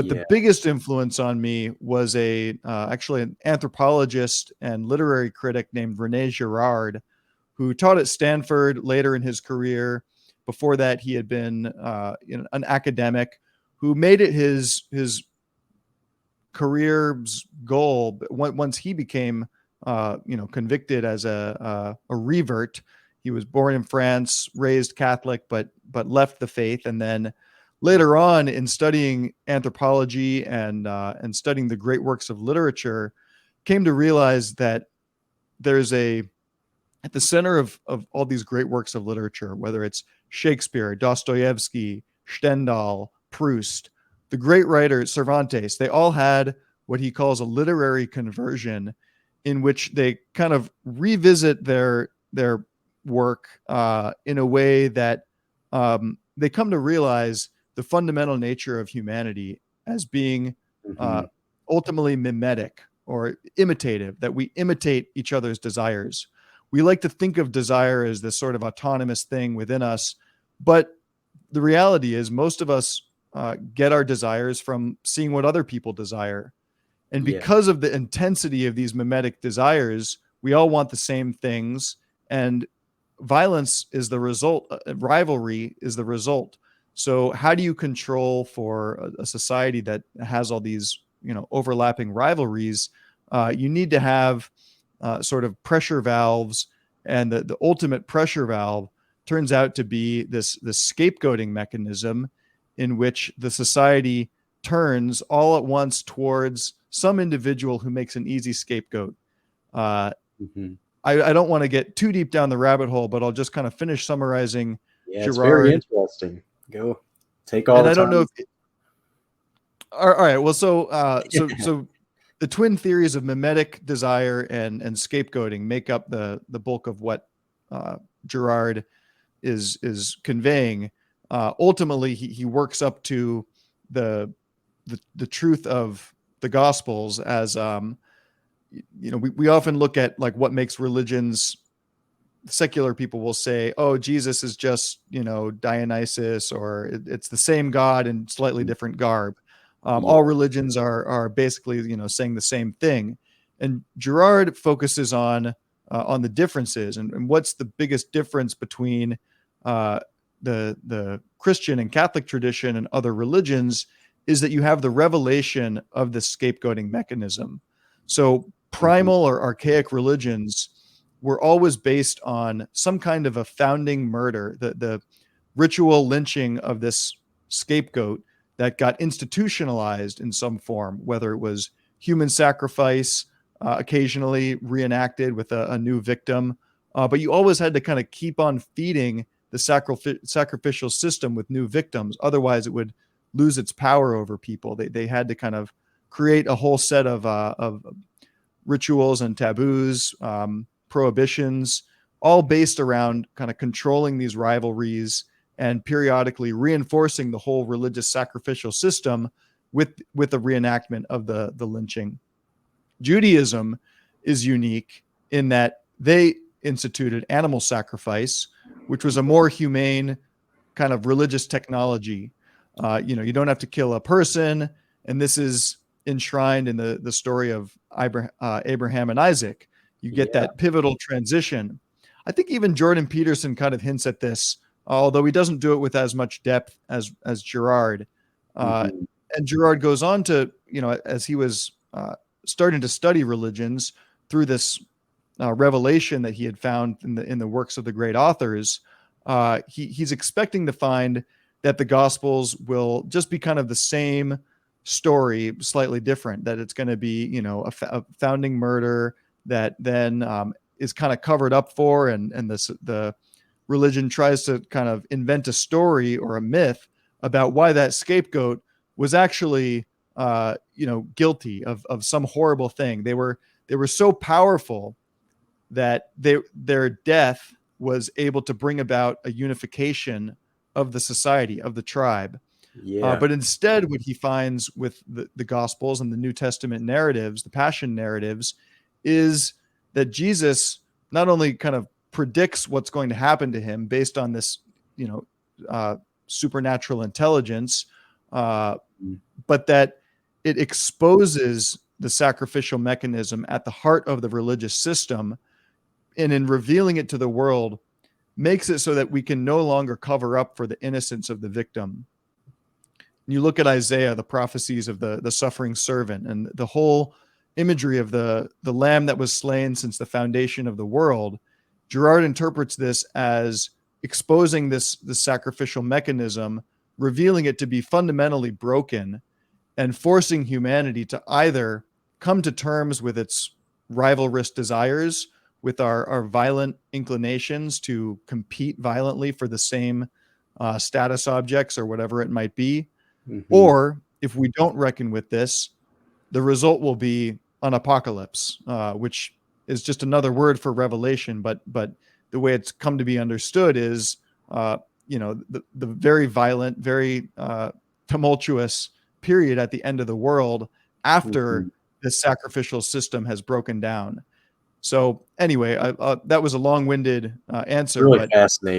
But the Yeah. biggest influence on me was actually an anthropologist and literary critic named René Girard, who taught at Stanford later in his career. Before that, he had been an academic who made it his career's goal. Once he became convicted as a revert. He was born in France, raised Catholic, but left the faith, and then later on in studying anthropology and studying the great works of literature, came to realize that there's at the center of all these great works of literature, whether it's Shakespeare, Dostoevsky, Stendhal, Proust, the great writers, Cervantes, they all had what he calls a literary conversion, in which they kind of revisit their work in a way that they come to realize the fundamental nature of humanity as being ultimately mimetic or imitative, that we imitate each other's desires. We like to think of desire as this sort of autonomous thing within us, but the reality is most of us get our desires from seeing what other people desire. And because of the intensity of these mimetic desires, we all want the same things, and violence is the result. Rivalry is the result. So how do you control for a society that has all these, overlapping rivalries? You need to have sort of pressure valves, and the ultimate pressure valve turns out to be this scapegoating mechanism, in which the society turns all at once towards some individual who makes an easy scapegoat. I don't want to get too deep down the rabbit hole, but I'll just kind of finish summarizing Yeah, Girard. It's very interesting. Go. Take all the time. I don't know if all right. Well, so the twin theories of mimetic desire and scapegoating make up the bulk of what Girard is conveying. Ultimately, he works up to the truth of the Gospels as we often look at like what makes religions. Secular people will say, "Oh, Jesus is just Dionysus," or it's the same God in slightly different garb. All religions are basically saying the same thing, and Girard focuses on the differences and what's the biggest difference between the Christian and Catholic tradition and other religions is that you have the revelation of the scapegoating mechanism. So primal or archaic religions were always based on some kind of a founding murder, the ritual lynching of this scapegoat that got institutionalized in some form, whether it was human sacrifice, occasionally reenacted with a new victim. But you always had to kind of keep on feeding the sacrificial system with new victims. Otherwise, it would lose its power over people. They had to kind of create a whole set of rituals and taboos, prohibitions, all based around kind of controlling these rivalries and periodically reinforcing the whole religious sacrificial system with a reenactment of the lynching. Judaism is unique in that they instituted animal sacrifice, which was a more humane kind of religious technology. You don't have to kill a person, and this is enshrined in the story of Abraham and Isaac. You get that pivotal transition. I think even Jordan Peterson kind of hints at this, although he doesn't do it with as much depth as Girard. And Girard goes on to, as he was starting to study religions through this revelation that he had found in the works of the great authors, he's expecting to find that the Gospels will just be kind of the same story, slightly different, that it's going to be, a founding murder that then is kind of covered up for, and the religion tries to kind of invent a story or a myth about why that scapegoat was actually guilty of some horrible thing. They were so powerful that their death was able to bring about a unification of the society, of the tribe. But instead, what he finds with the Gospels and the New Testament narratives, the Passion narratives, is that Jesus not only kind of predicts what's going to happen to him based on this, supernatural intelligence, but that it exposes the sacrificial mechanism at the heart of the religious system, and in revealing it to the world, makes it so that we can no longer cover up for the innocence of the victim. You look at Isaiah, the prophecies of the suffering servant, and the whole imagery of the lamb that was slain since the foundation of the world. Girard interprets this as exposing this sacrificial mechanism, revealing it to be fundamentally broken, and forcing humanity to either come to terms with its rivalrous desires, with our violent inclinations to compete violently for the same status objects or whatever it might be. Or if we don't reckon with this, the result will be an apocalypse, which is just another word for revelation. But the way it's come to be understood is, the very violent, very tumultuous period at the end of the world after the sacrificial system has broken down. So anyway, that was a long-winded answer. Really but fascinating.